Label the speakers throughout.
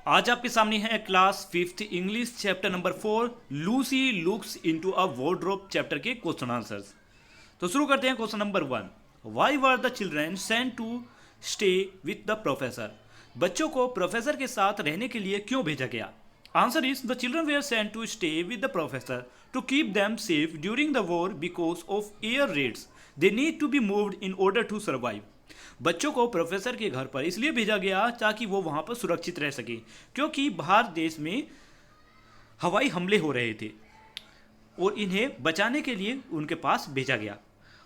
Speaker 1: आज आपके सामने है class fifth English chapter number 4 Lucy looks into a wardrobe chapter के क्वेश्चन आंसर्स। तो शुरू करते हैं question number 1। Why were the children sent to stay with the professor? बच्चों को प्रोफेसर के साथ रहने के लिए क्यों भेजा गया? Answer is the children were sent to stay with the professor to keep them safe during the war because of air raids. They need to be moved in order to survive. बच्चों को professor के घर पर इसलिए भेजा गया ताकि वो वहां पर सुरक्षित रह सके, क्योंकि बाहर देश में हवाई हमले हो रहे थे और इन्हें बचाने के लिए उनके पास भेजा गया।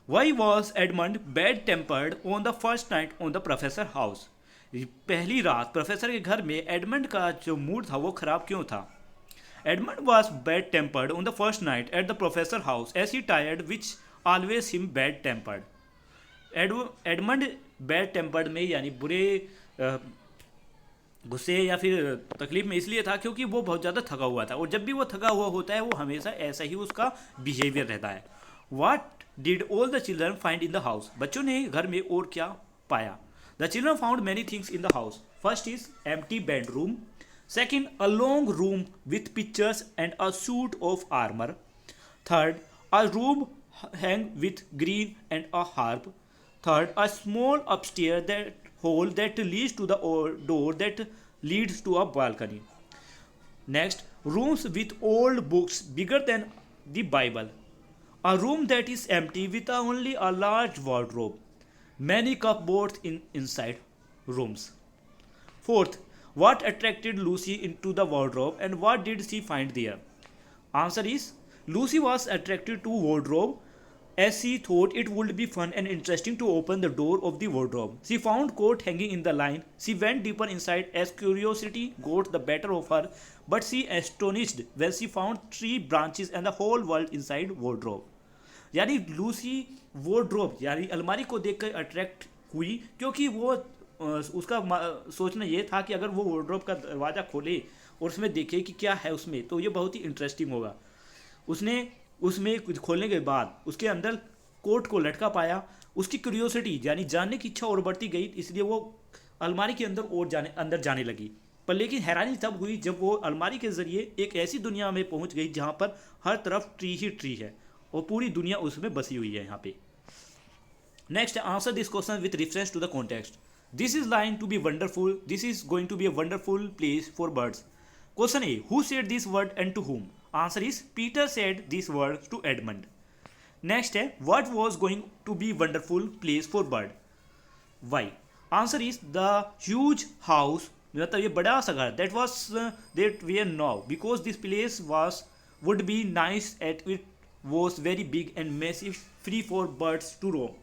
Speaker 1: Why was Edmund bad tempered on the first night on the professor house? पहली रात प्रोफेसर के घर में एडमंड का जो मूड था वो खराब क्यों था? Edmund was bad tempered on the first night at the professor house as he tired which always him bad tempered. Edmund bad tempered में यानी बुरे गुस्से या फिर तकलीफ में इसलिए था क्योंकि वो बहुत ज़्यादा थका हुआ था, और जब भी वो थका हुआ होता है वो हमेशा ऐसा ही उसका बिहेवियर रहता है। What did all the children find in the house? बच्चों ने घर में और क्या पाया? The children found many things in the house. First is empty bedroom, second a long room with pictures and a suit of armour, third a room hang with green and a harp. Third, a small upstairs that hole that leads to the door that leads to a balcony. Next, rooms with old books bigger than the Bible. A room that is empty with only a large wardrobe. Many cupboards inside rooms. Fourth, what attracted Lucy into the wardrobe and what did she find there? Answer is Lucy was attracted to wardrobe as she thought it would be fun and interesting to open the door of the wardrobe. She found coat hanging in the line. She went deeper inside as curiosity got the better of her, but she astonished when she found tree branches and the whole world inside wardrobe. यानी Lucy wardrobe यानी अलमारी को देखकर attract हुई क्योंकि वो उसका सोचना ये था कि अगर वो वॉर्डरोब का दरवाज़ा खोले और उसमें देखे कि क्या है उसमें तो ये बहुत ही इंटरेस्टिंग होगा। उसने उसमें कुछ खोलने के बाद उसके अंदर कोट को लटका पाया। उसकी क्यूरियोसिटी यानी जानने की इच्छा और बढ़ती गई, इसलिए वो अलमारी के अंदर और अंदर जाने लगी। पर लेकिन हैरानी तब हुई जब वो अलमारी के जरिए एक ऐसी दुनिया में पहुंच गई जहां पर हर तरफ ट्री ही ट्री है और पूरी दुनिया उसमें बसी हुई है। यहाँ पे next, answer this question with reference to the context. This is line to be wonderful, this is going to be a wonderful place for birds. Question A, who said this word and to whom? Answer is Peter said these words to Edmund. Next है, what was going to be wonderful place for bird? Why? Answer is the huge house, मतलब ये बड़ा सा घर that was that we are now because this place would be nice at it was very big and massive free for birds to roam.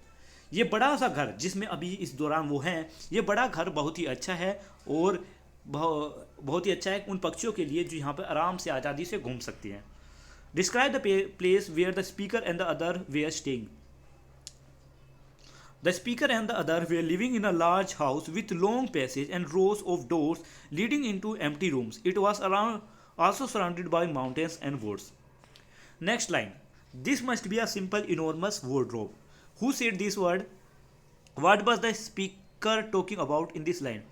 Speaker 1: ये बड़ा सा घर जिसमें अभी इस दौरान वो हैं, ये बड़ा घर बहुत ही अच्छा है और बहुत ही अच्छा है उन पक्षियों के लिए जो यहाँ पर आराम से आज़ादी से घूम सकते हैं। Describe the place where the speaker and the other were staying. The speaker and the other were living in a large house with long passage and rows of doors leading into empty rooms. It was around also surrounded by mountains and woods. Next line, this must be a simple enormous wardrobe. Who said this word? What was the speaker talking about in this line?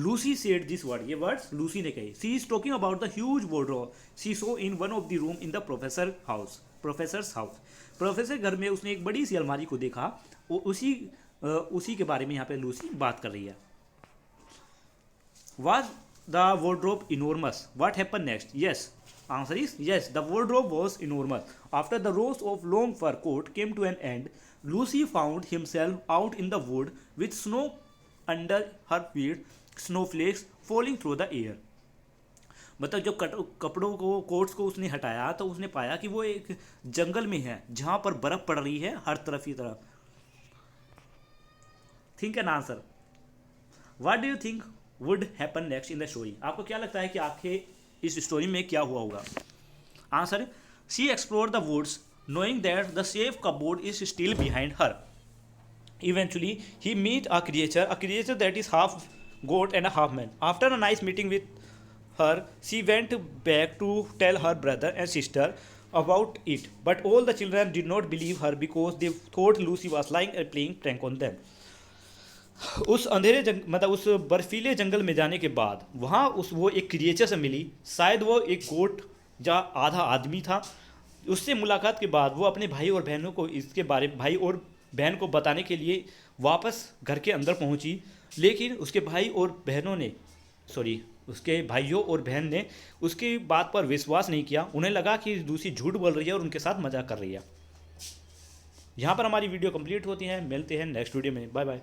Speaker 1: Lucy said this word. ये words Lucy ने कही. She is talking about the huge wardrobe she saw in one of the room in the professor's house. Professor घर में उसने एक बड़ी सी अलमारी को देखा और उसी के बारे में यहाँ पे लूसी बात कर रही है। Was the wardrobe enormous? What happened next? Yes. Answer is yes. The wardrobe was enormous. After the rows of long fur coat came to an end, Lucy found himself out in the wood with snow under her feet, snowflakes falling through the air. मतलब जब कपड़ों को quotes को उसने हटाया तो उसने पाया कि वो एक जंगल में है जहां पर बर्फ पड़ रही है हर तरफ ही तरफ। Think an answer. What do you think would happen next in the story? आपको क्या लगता है कि आखिर इस स्टोरी में क्या हुआ होगा? Answer, she explore the woods knowing that the safe cupboard is still behind her. Eventually, he meet a creature that is half goat and a half man. After a nice meeting with her, she went back to tell her brother and sister about it. But all the children did not believe her because they thought Lucy was lying and playing prank on them. उस अंधेरे मतलब उस बर्फीले जंगल में जाने के बाद वहाँ वो एक क्रिएचर से मिली, शायद वो एक गोट या आधा आदमी था। उससे मुलाकात के बाद वो अपने भाई और बहनों को इसके बारे भाई और बहन को बताने के लिए वापस घर के अंदर पहुंची, लेकिन उसके भाई और बहनों ने सॉरी उसके भाइयों और बहन ने उसकी बात पर विश्वास नहीं किया। उन्हें लगा कि दूसरी झूठ बोल रही है और उनके साथ मजाक कर रही है। यहाँ पर हमारी वीडियो कंप्लीट होती है। मिलते हैं नेक्स्ट वीडियो में। Bye bye.